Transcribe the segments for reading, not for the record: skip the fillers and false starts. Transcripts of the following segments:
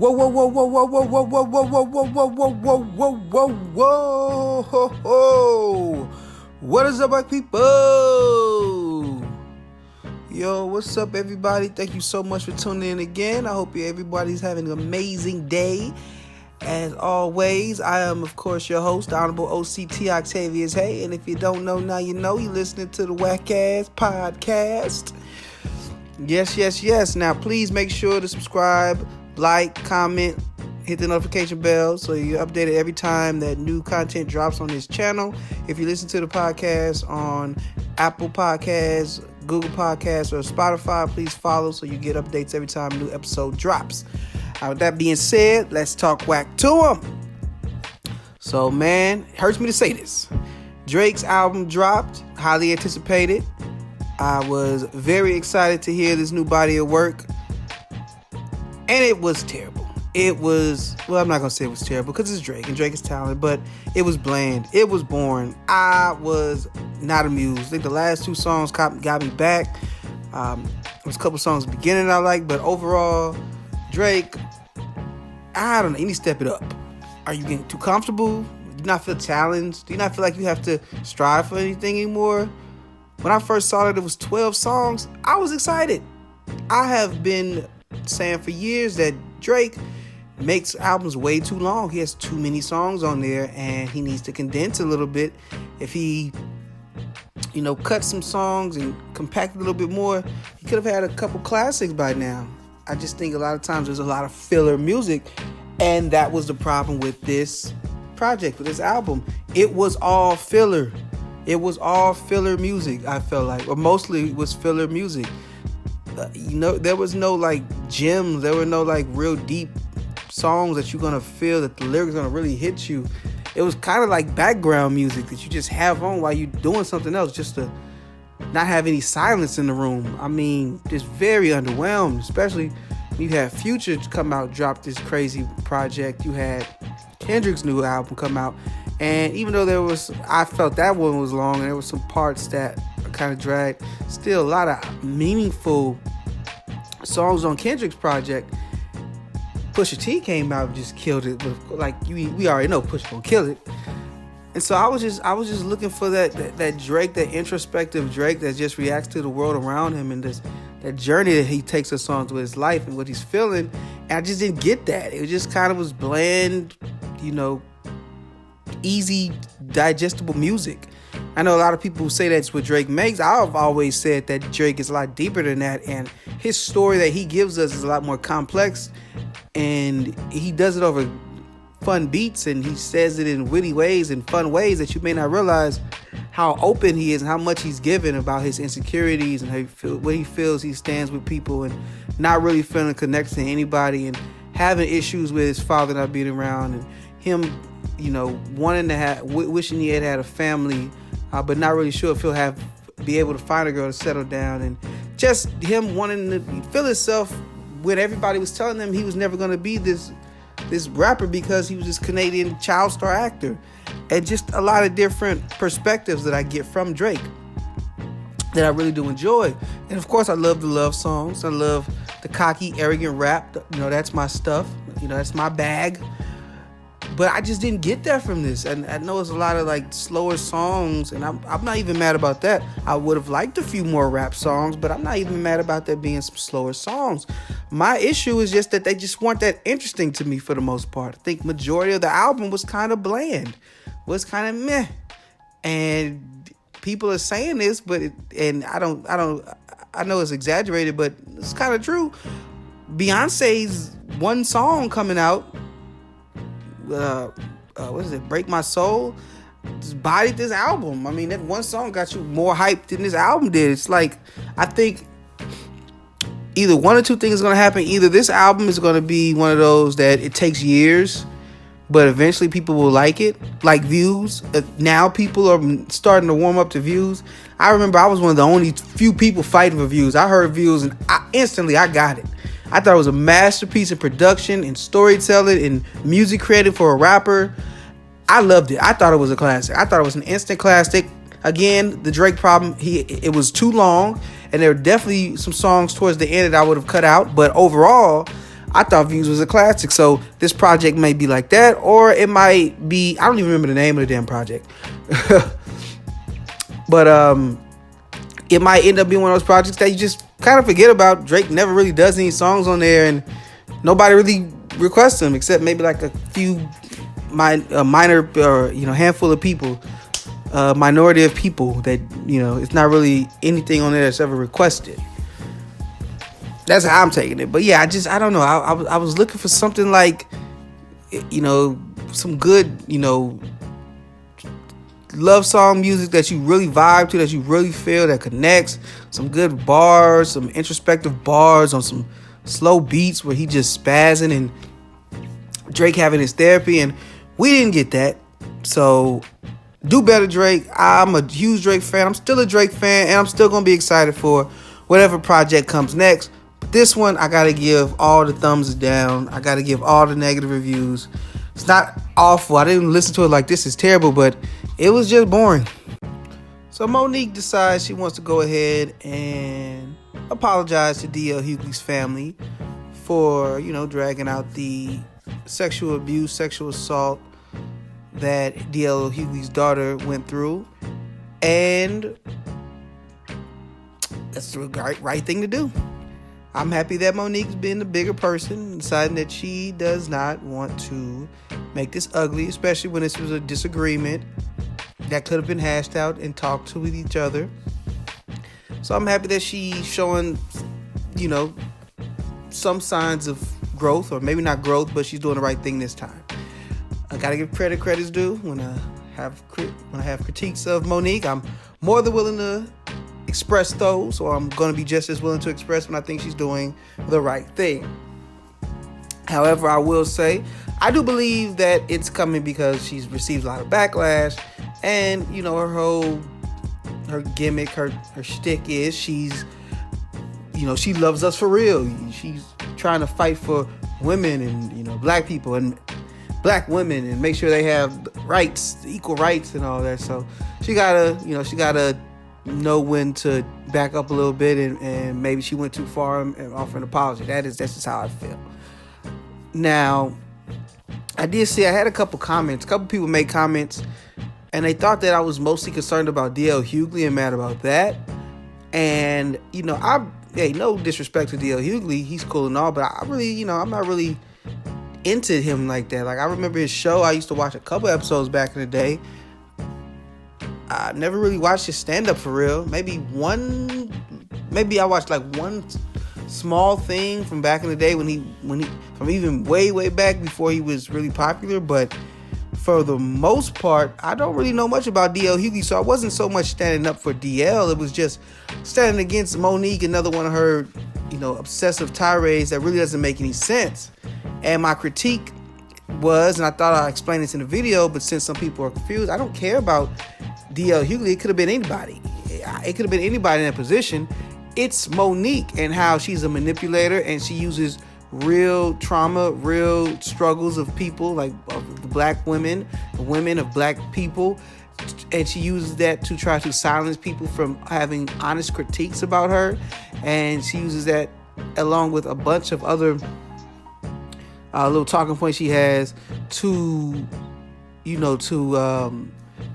Whoa, whoa, whoa, whoa, whoa, whoa, whoa, whoa, whoa, whoa, whoa, whoa, whoa, whoa, whoa, whoa, ho, ho. What is up, my people? Yo, what's up, everybody? Thank you so much for tuning in again. I hope everybody's having an amazing day. As always, I am, of course, your host, the Honorable OCT Octavius Haye. And if you don't know, now you know. You're listening to the WACCast podcast. Yes. Now, please make sure to subscribe, like, comment, hit the notification bell so you're updated every time that new content drops on this channel. If you listen to the podcast on Apple Podcasts, Google Podcasts, or Spotify, please follow so you get updates every time a new episode drops. With that being said, let's talk whack to him. So, man, it hurts me to say this. Drake's album dropped, highly anticipated. I was very excited to hear this new body of work. And it was terrible. It was, well, I'm not going to say it was terrible because it's Drake and Drake is talented, but it was bland. It was boring. I was not amused. I think the last two songs got me back. There was a couple songs at the beginning I liked, but overall, Drake, I don't know, you need to step it up. Are you getting too comfortable? Do you not feel challenged? Do you not feel like you have to strive for anything anymore? When I first saw that it was 12 songs, I was excited. I have been saying for years that Drake makes albums way too long. He has too many songs on there and he needs to condense a little bit. If he, cut some songs and compact a little bit more, he could have had a couple classics by now. I just think a lot of times there's a lot of filler music, and that was the problem with this project, with this album. It was all filler. It was all filler music, I felt like, or mostly it was filler music. There was no like gems. There were no like real deep songs that you're gonna feel that the lyrics are gonna really hit you. It was kind of like background music that you just have on while you're doing something else, just to not have any silence in the room. I mean, just very underwhelmed, especially when you had Future come out, drop this crazy project. You had Kendrick's new album come out, and even though I felt that one was long and there were some parts that kind of dragged, still a lot of meaningful songs on Kendrick's project. Pusha T came out and just killed it. Like we already know Pusha gonna kill it. And so I was just looking for that Drake, that introspective Drake that just reacts to the world around him and that journey that he takes us on through his life and what he's feeling. And I just didn't get that. It just kind of was bland, easy, digestible music. I know a lot of people who say that's what Drake makes. I've always said that Drake is a lot deeper than that, and his story that he gives us is a lot more complex, and he does it over fun beats, and he says it in witty ways and fun ways that you may not realize how open he is and how much he's given about his insecurities and what he feels he stands with people and not really feeling connected to anybody and having issues with his father not being around and him, wanting to wishing he had a family, but not really sure if he'll be able to find a girl to settle down, and just him wanting to feel himself when everybody was telling him he was never going to be this rapper because he was this Canadian child star actor. And just a lot of different perspectives that I get from Drake that I really do enjoy. And of course I love the love songs. I love the cocky, arrogant rap. That's my stuff. That's my bag. But I just didn't get that from this. And I know it's a lot of like slower songs, and I'm not even mad about that. I would have liked a few more rap songs, but I'm not even mad about there being some slower songs. My issue is just that they just weren't that interesting to me for the most part. I think majority of the album was kind of bland, was kind of meh. And people are saying this, but I know it's exaggerated, but it's kind of true. Beyonce's one song coming out, what is it? Break My Soul, just bodied this album. I mean, that one song got you more hyped than this album did. It's like, I think either one or two things is going to happen. Either this album is going to be one of those that it takes years, but eventually people will like it, like Views. Now people are starting to warm up to Views. I remember I was one of the only few people fighting for Views. I heard Views and instantly I got it. I thought it was a masterpiece in production and storytelling and music created for a rapper. I loved it. I thought it was a classic. I thought it was an instant classic. Again, the Drake problem, it was too long, and there were definitely some songs towards the end that I would have cut out. But overall, I thought Views was a classic. So this project may be like that, or it might be, I don't even remember the name of the damn project. But it might end up being one of those projects that you just kind of forget about. Drake never really does any songs on there, and nobody really requests them except maybe like a few minor or handful of people, minority of people that it's not really anything on there that's ever requested. That's how I'm taking it. But yeah, I don't know. I was looking for something like some good love song music that you really vibe to, that you really feel, that connects, some good bars, some introspective bars on some slow beats where he just spazzing and Drake having his therapy, and we didn't get that. So do better, Drake. I'm a huge Drake fan. I'm still a Drake fan, and I'm still gonna be excited for whatever project comes next. But this one, I gotta give all the thumbs down. I gotta give all the negative reviews. It's not awful. I didn't listen to it like this is terrible, but it was just boring. So Monique decides she wants to go ahead and apologize to DL Hughley's family for, dragging out the sexual abuse, sexual assault that DL Hughley's daughter went through. And that's the right thing to do. I'm happy that Monique's been the bigger person, deciding that she does not want to make this ugly, especially when this was a disagreement that could have been hashed out and talked to with each other. So I'm happy that she's showing, some signs of growth, or maybe not growth, but she's doing the right thing this time. I gotta give credit's due. When I have critiques of Monique, I'm more than willing to express those, or I'm going to be just as willing to express when I think she's doing the right thing. However, I will say, I do believe that it's coming because she's received a lot of backlash, and her gimmick, her shtick is she loves us for real. She's trying to fight for women and black people and black women and make sure they have rights, equal rights and all that. So she gotta know when to back up a little bit, and maybe she went too far and offer an apology. That's just how I feel. Now, I did see, I had a couple people made comments, and they thought that I was mostly concerned about DL Hughley and mad about that. And no disrespect to DL Hughley, he's cool and all, but I'm not really into him like that. Like, I remember his show. I used to watch a couple episodes back in the day. I never really watched his stand-up for real. Maybe I watched like one small thing from back in the day when he from even way back before he was really popular. But for the most part, I don't really know much about DL Hughley, so I wasn't so much standing up for DL. It was just standing against Monique, another one of her, obsessive tirades that really doesn't make any sense. And my critique was, and I thought I explained this in the video, but since some people are confused, I don't care about DL Hughley. It could have been anybody. It could have been anybody in that position. It's Monique and how she's a manipulator, and she uses real trauma, real struggles of people, like of black women of black people, and she uses that to try to silence people from having honest critiques about her. And she uses that along with a bunch of other little talking points she has to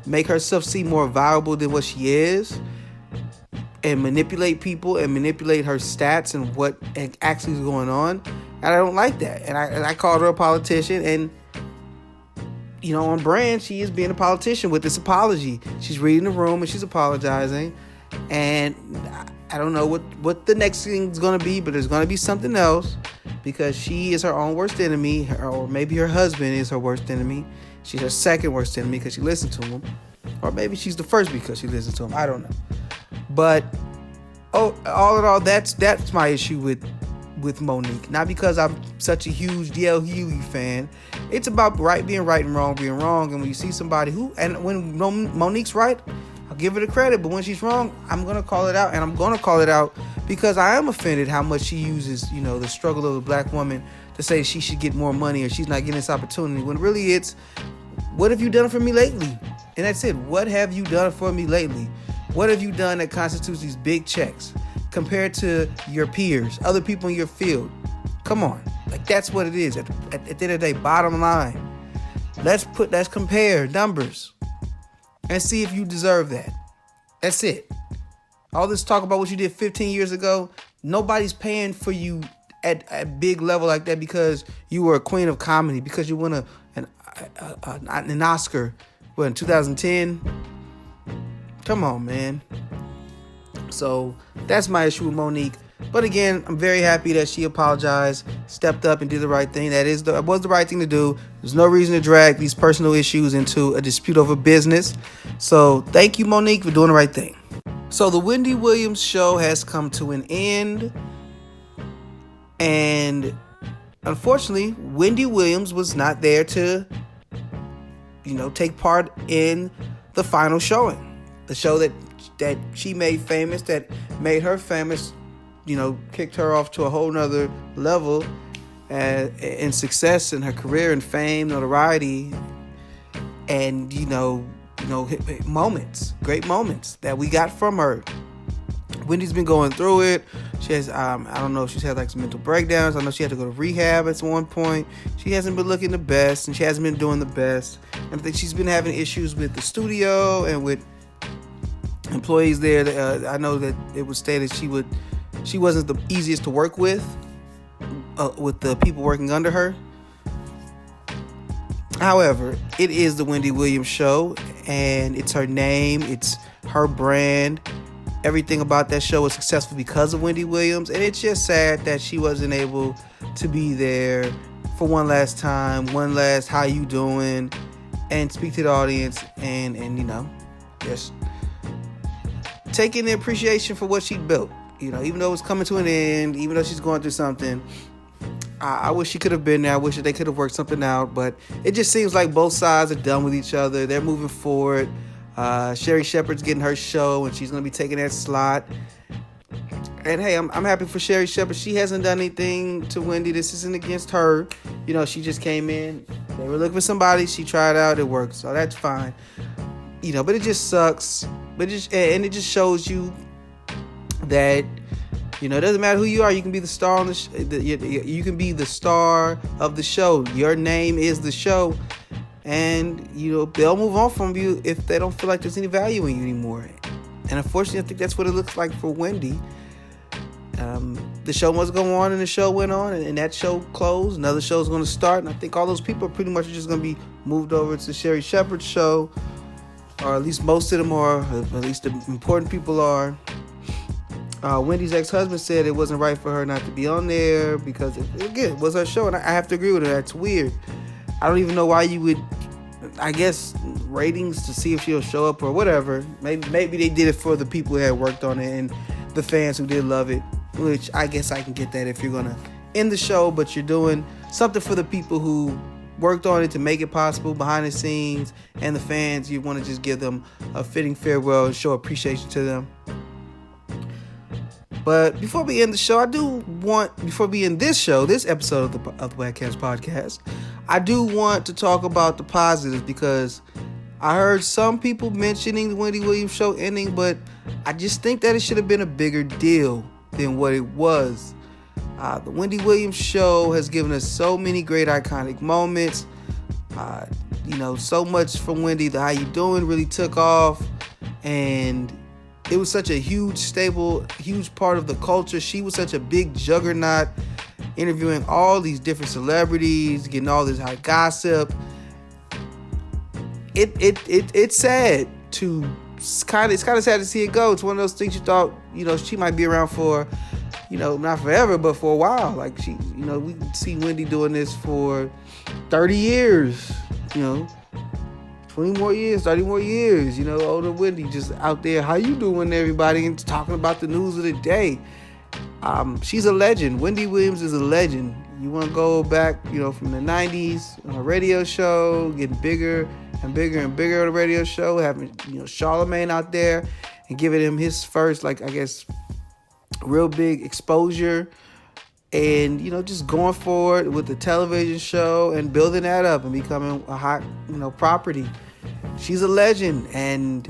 make herself seem more valuable than what she is, and manipulate people and manipulate her stats and what actually is going on. And I don't like that. And I called her a politician, and on brand, she is being a politician with this apology. She's reading the room and she's apologizing, and I don't know what the next thing is going to be, but there's going to be something else, because she is her own worst enemy, or maybe her husband is her worst enemy. She's her second worst enemy because she listened to him, or maybe she's the first because she listened to him. I don't know. But all in all, that's my issue with Monique. Not because I'm such a huge DL Hughley fan. It's about being right and wrong being wrong. And when you see somebody when Monique's right, I'll give her the credit. But when she's wrong, I'm going to call it out. And I'm going to call it out because I am offended how much she uses, the struggle of a black woman to say she should get more money or she's not getting this opportunity. When really it's, what have you done for me lately? And that's it. What have you done for me lately? What have you done that constitutes these big checks compared to your peers, other people in your field? Come on. Like, that's what it is. At the end of the day, bottom line, let's compare numbers and see if you deserve that. That's it. All this talk about what you did 15 years ago, nobody's paying for you at big level like that because you were a queen of comedy, because you won an Oscar, in 2010? Come on, man. So that's my issue with Monique. But again, I'm very happy that she apologized, stepped up, and did the right thing. That was the right thing to do. There's no reason to drag these personal issues into a dispute over business. So thank you, Monique, for doing the right thing. So the Wendy Williams show has come to an end. And unfortunately, Wendy Williams was not there to, take part in the final showing. The show that she made famous, that made her famous, kicked her off to a whole nother level in success in her career and fame, notoriety, and, moments, great moments that we got from her. Wendy's been going through it. She has, I don't know if she's had like some mental breakdowns. I know she had to go to rehab at one point. She hasn't been looking the best, and she hasn't been doing the best. And I think she's been having issues with the studio and with employees there. I know that it was stated she wasn't the easiest to work with the people working under her. However, it is the Wendy Williams show, and it's her name, it's her brand. Everything about that show was successful because of Wendy Williams, and it's just sad that she wasn't able to be there for one last time, one last how you doing, and speak to the audience, and just taking the appreciation for what she built. Even though it's coming to an end, even though she's going through something, I wish she could have been there. I wish that they could have worked something out, but it just seems like both sides are done with each other. They're moving forward. Sherry Shepherd's getting her show, and she's going to be taking that slot. And hey, I'm happy for Sherry Shepherd. She hasn't done anything to Wendy. This isn't against her. She just came in. They were looking for somebody. She tried out. It worked, so that's fine. But it just sucks. But it just shows you that it doesn't matter who you are. You can be the star on you can be the star of the show. Your name is the show. And, they'll move on from you if they don't feel like there's any value in you anymore. And unfortunately, I think that's what it looks like for Wendy. The show must go on, and the show went on, and that show closed. Another show is going to start, and I think all those people pretty much are just going to be moved over to Sherry Shepherd's show, or at least most of them are, at least the important people are. Wendy's ex-husband said it wasn't right for her not to be on there because, it was her show, and I have to agree with her. That's weird. I don't even know why you would, I guess, ratings to see if she'll show up or whatever. Maybe they did it for the people who had worked on it and the fans who did love it, which I guess I can get that if you're going to end the show, but you're doing something for the people who worked on it to make it possible behind the scenes, and the fans, you want to just give them a fitting farewell and show appreciation to them. But before we end the show, this episode of the WACCast podcast, I do want to talk about the positives, because I heard some people mentioning the Wendy Williams show ending, but I just think that it should have been a bigger deal than what it was. The Wendy Williams show has given us so many great iconic moments. So much from Wendy. The How You Doing really took off, and it was such a huge staple, huge part of the culture. She was such a big juggernaut, interviewing all these different celebrities, getting all this hot gossip. It's sad it's kind of sad to see it go. It's one of those things you thought, she might be around for, not forever, but for a while. Like we see Wendy doing this for 30 years, 20 more years, 30 more years, older Wendy just out there, how you doing, everybody, and talking about the news of the day. She's a legend. Wendy Williams is a legend. You want to go back, from the 90s on a radio show, getting bigger and bigger and bigger on a radio show, having, Charlemagne out there and giving him his first, real big exposure, and, just going forward with the television show and building that up and becoming a hot, property. She's a legend, and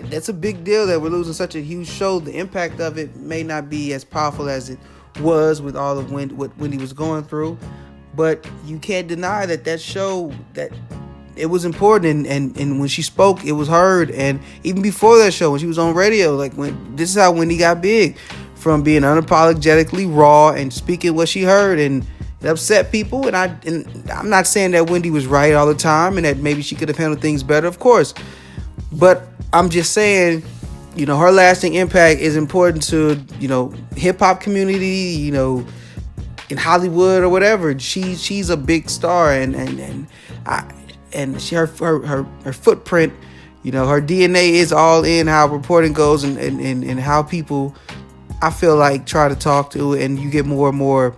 that's a big deal that we're losing such a huge show. The impact of it may not be as powerful as it was with all of what Wendy was going through, But you can't deny that show, that it was important, and when she spoke, it was heard. And even before that show, when she was on radio, like, when this is how Wendy got big, from being unapologetically raw and speaking what she heard, and it upset people. And I'm not saying that Wendy was right all the time and that maybe she could have handled things better, of course. But I'm just saying, her lasting impact is important to, hip hop community, in Hollywood or whatever. She's a big star, and her footprint, her DNA is all in how reporting goes, and how people, I feel like, try to talk to, and you get more and more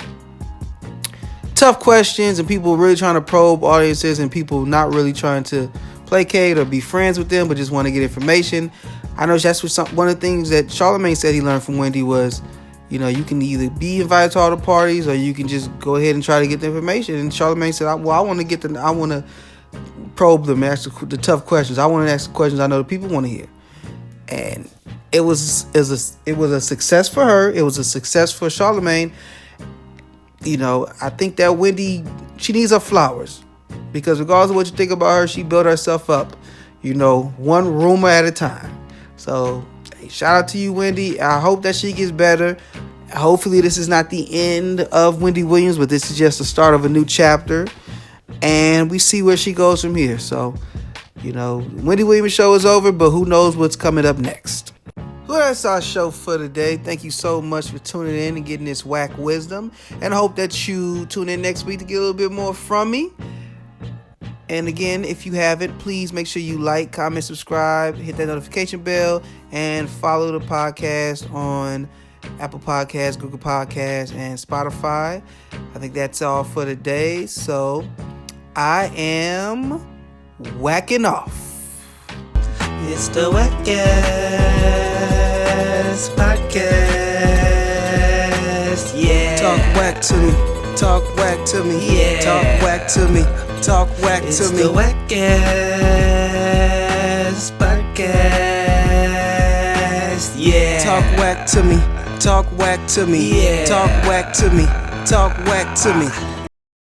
tough questions, and people really trying to probe audiences, and people not really trying to placate or be friends with them, but just want to get information. I know that's one of the things that Charlamagne said he learned from Wendy was, you can either be invited to all the parties, or you can just go ahead and try to get the information. And Charlamagne said, I want to probe them, ask the tough questions. I want to ask the questions I know the people want to hear. And it was a success for her. It was a success for Charlamagne. I think that Wendy, she needs her flowers, because regardless of what you think about her, she built herself up, one rumor at a time. So, hey, shout out to you, Wendy. I hope that she gets better. Hopefully this is not the end of Wendy Williams, but this is just the start of a new chapter, and we see where she goes from here. So, Wendy Williams show is over, but who knows what's coming up next. Well, that's our show for today. Thank you so much for tuning in and getting this whack wisdom. And I hope that you tune in next week to get a little bit more from me. And again, if you haven't, please make sure you like, comment, subscribe, hit that notification bell, and follow the podcast on Apple Podcasts, Google Podcasts, and Spotify. I think that's all for today. So I am whacking off. It's the WACCast podcast. Yeah. Talk whack to me. Talk whack to me. Yeah. Talk whack to me. Talk whack to me. It's the WACCast podcast. Yeah. Talk whack to me. Talk whack to me. Yeah. Talk whack to me. Talk whack to me.